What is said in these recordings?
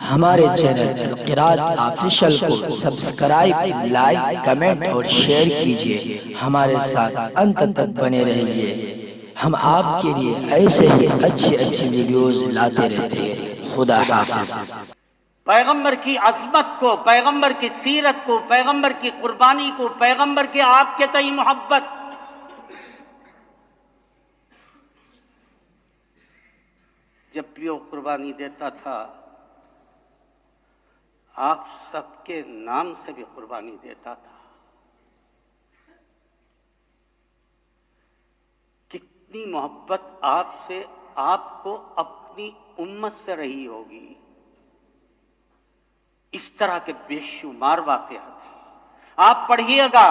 ہمارے channel القراءۃ official کو subscribe, like, comment اور شیئر کیجیے۔ ہمارے ساتھ انت تک بنے رہیے۔ ہم آپ کے لیے ایسے ہی اچھی ویڈیوز لاتے رہتے ہیں۔ خدا حافظ۔ پیغمبر کی عظمت کو، پیغمبر کی سیرت کو، پیغمبر کی قربانی کو، پیغمبر کے آپ کے تئیں محبت، جب بھی وہ قربانی دیتا تھا آپ سب کے نام سے بھی قربانی دیتا تھا۔ کتنی محبت آپ سے، آپ کو اپنی امت سے رہی ہوگی۔ اس طرح کے بے شمار واقعات ہیں، آپ پڑھیے گا،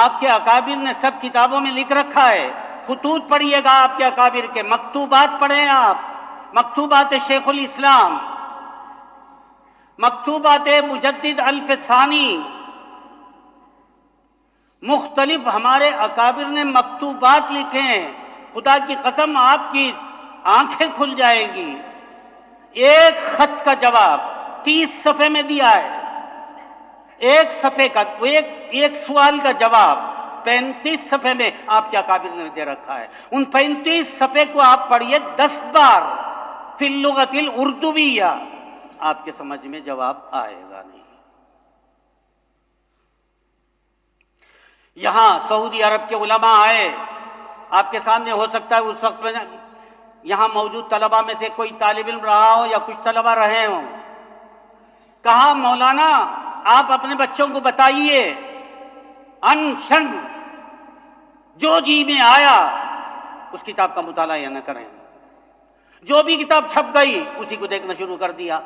آپ کے اکابر نے سب کتابوں میں لکھ رکھا ہے۔ خطوط پڑھیے گا آپ کے اکابر کے، مکتوبات پڑھیں آپ، مکتوبات شیخ الاسلام، مکتوبات مجدد الف ثانی، مختلف ہمارے اکابر نے مکتوبات لکھے ہیں۔ خدا کی قسم آپ کی آنکھیں کھل جائیں گی۔ ایک خط کا جواب 30 صفحے میں دیا ہے، ایک صفحے کا ایک سوال کا جواب 35 صفحے میں آپ کے اکابر نے دے رکھا ہے۔ ان 35 صفحے کو آپ پڑھیے 10 بار فی اللغۃ الاردویہ، آپ کے سمجھ میں جواب آئے گا نہیں۔ یہاں سعودی عرب کے علماء آئے، آپ کے سامنے ہو سکتا ہے اس وقت میں یہاں موجود طلباء میں سے کوئی طالب علم رہا ہو یا کچھ طلباء رہے ہوں۔ کہا مولانا آپ اپنے بچوں کو بتائیے ان شن جو جی میں آیا اس کتاب کا مطالعہ یا نہ کریں، جو بھی کتاب چھپ گئی اسی کو دیکھنا شروع کر دیا۔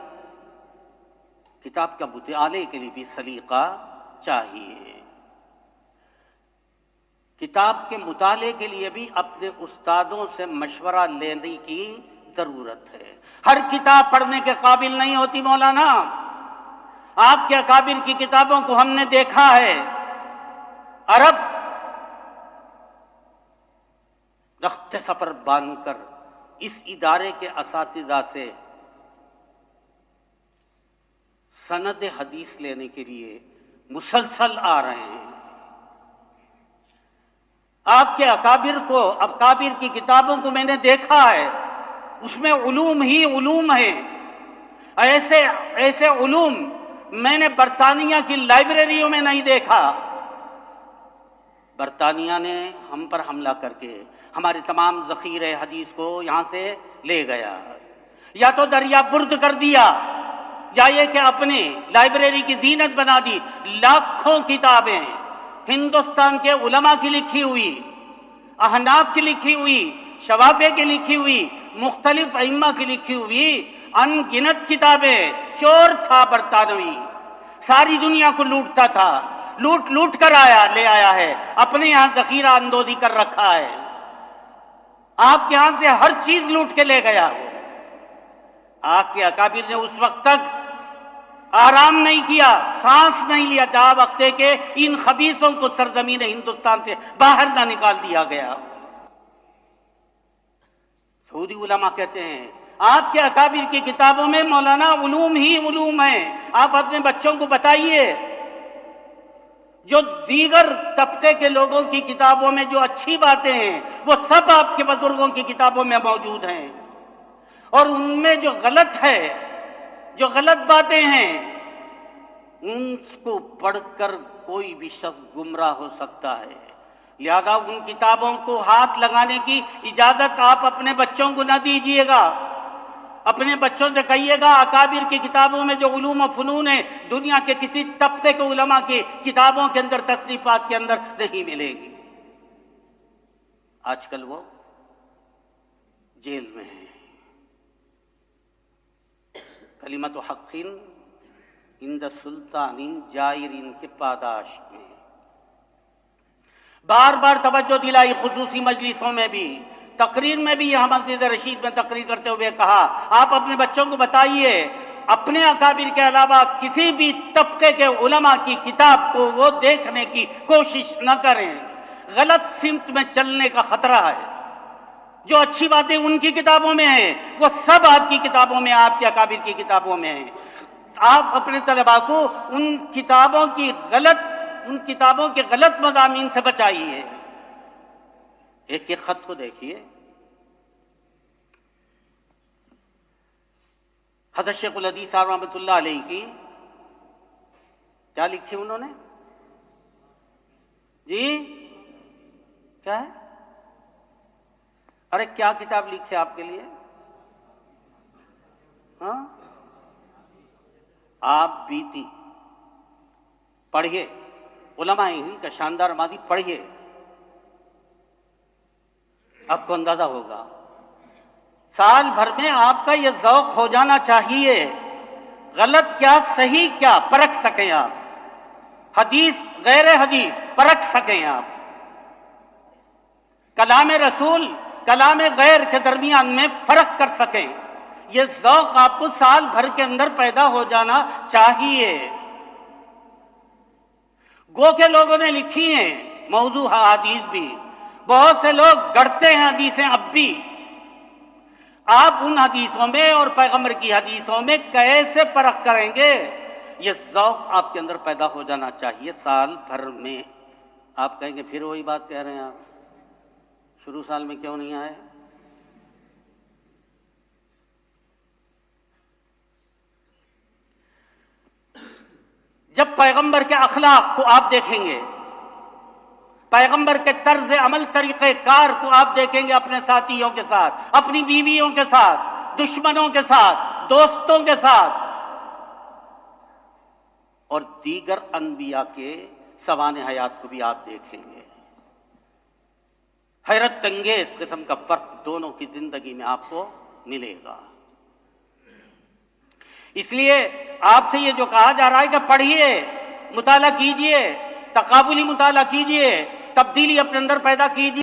کتاب کا مطالعے کے لیے بھی سلیقہ چاہیے، کتاب کے مطالعے کے لیے بھی اپنے استادوں سے مشورہ لینے کی ضرورت ہے۔ ہر کتاب پڑھنے کے قابل نہیں ہوتی مولانا۔ آپ کے اکابر کی کتابوں کو ہم نے دیکھا ہے، عرب رخت سفر باندھ کر اس ادارے کے اساتذہ سے سند حدیث لینے کے لیے مسلسل آ رہے ہیں۔ آپ کے اکابر کی کتابوں کو میں نے دیکھا ہے، اس میں علوم ہی علوم ہیں۔ ایسے علوم میں نے برطانیہ کی لائبریریوں میں نہیں دیکھا۔ برطانیہ نے ہم پر حملہ کر کے ہمارے تمام ذخیرے حدیث کو یہاں سے لے گیا، یا تو دریا برد کر دیا یا یہ کہ اپنے لائبریری کی زینت بنا دی۔ لاکھوں کتابیں ہندوستان کے علماء کی لکھی ہوئی، احناف کی لکھی ہوئی، شوافی کی لکھی ہوئی، مختلف ائمہ کی لکھی ہوئی ان گنت کتابیں۔ چور تھا برطانوی، ساری دنیا کو لوٹتا تھا، لوٹ کر لے آیا ہے، اپنے یہاں ذخیرہ اندوزی کر رکھا ہے۔ آپ کے یہاں سے ہر چیز لوٹ کے لے گیا۔ آپ کے اکابر نے اس وقت تک آرام نہیں کیا، سانس نہیں لیا جہاں وقت ہے کہ ان خبیثوں کو سرزمین ہندوستان سے باہر نہ نکال دیا گیا۔ سعودی علماء کہتے ہیں آپ کے اکابر کی کتابوں میں مولانا علوم ہی علوم ہیں، آپ اپنے بچوں کو بتائیے۔ جو دیگر طبقے کے لوگوں کی کتابوں میں جو اچھی باتیں ہیں وہ سب آپ کے بزرگوں کی کتابوں میں موجود ہیں، اور ان میں جو غلط ہے، جو غلط باتیں ہیں، ان کو پڑھ کر کوئی بھی شخص گمراہ ہو سکتا ہے۔ لہذا ان کتابوں کو ہاتھ لگانے کی اجازت آپ اپنے بچوں کو نہ دیجیے گا۔ اپنے بچوں سے کہیے گا اکابر کی کتابوں میں جو علوم و فنون ہیں دنیا کے کسی طبقے کے علماء کی کتابوں کے اندر، تصنیفات کے اندر نہیں ملے گی۔ آج کل وہ جیل میں ہیں۔ کلمت حق عند سلطان جائر کے پاداش میں بار بار توجہ دلائی، خصوصی مجلسوں میں بھی، تقریر میں بھی، یہاں مسجد رشید میں تقریر کرتے ہوئے کہا آپ اپنے بچوں کو بتائیے اپنے اکابر کے علاوہ کسی بھی طبقے کے علماء کی کتاب کو وہ دیکھنے کی کوشش نہ کریں، غلط سمت میں چلنے کا خطرہ ہے۔ جو اچھی باتیں ان کی کتابوں میں ہیں وہ سب آپ کی کتابوں میں، آپ کے اکابر کی کتابوں میں ہیں۔ آپ اپنے طلباء کو ان کتابوں کے غلط مضامین سے بچائیے۔ ایک ایک خط کو دیکھیے، حضرت شیخ الحدیث صاحب رحمۃ اللہ علیہ کی کیا لکھی انہوں نے؟ جی کیا ہے؟ ارے کیا کتاب لکھی آپ کے لیے؟ ہاں، آپ بیتی پڑھیے، علماء ہند کا شاندار ماضی پڑھیے، آپ کو اندازہ ہوگا۔ سال بھر میں آپ کا یہ ذوق ہو جانا چاہیے، غلط کیا صحیح کیا پرکھ سکیں آپ، حدیث غیر حدیث پرکھ سکیں آپ، کلام رسول کلام غیر کے درمیان میں فرق کر سکیں۔ یہ ذوق آپ کو سال بھر کے اندر پیدا ہو جانا چاہیے۔ گو کے لوگوں نے لکھی ہیں موضوع حدیث بھی، بہت سے لوگ گڑتے ہیں حدیثیں اب بھی۔ آپ ان حدیثوں میں اور پیغمبر کی حدیثوں میں کیسے فرق کریں گے؟ یہ ذوق آپ کے اندر پیدا ہو جانا چاہیے سال بھر میں۔ آپ کہیں گے پھر وہی بات کہہ رہے ہیں آپ، شروع سال میں کیوں نہیں آئے؟ جب پیغمبر کے اخلاق کو آپ دیکھیں گے، پیغمبر کے طرز عمل طریقہ کار کو آپ دیکھیں گے اپنے ساتھیوں کے ساتھ، اپنی بیویوں کے ساتھ، دشمنوں کے ساتھ، دوستوں کے ساتھ، اور دیگر انبیاء کے سوانح حیات کو بھی آپ دیکھیں گے۔ حیرت انگیز قسم کا فرق دونوں کی زندگی میں آپ کو ملے گا۔ اس لیے آپ سے یہ جو کہا جا رہا ہے کہ پڑھیے، مطالعہ کیجئے، تقابلی مطالعہ کیجئے، تبدیلی اپنے اندر پیدا کیجئے۔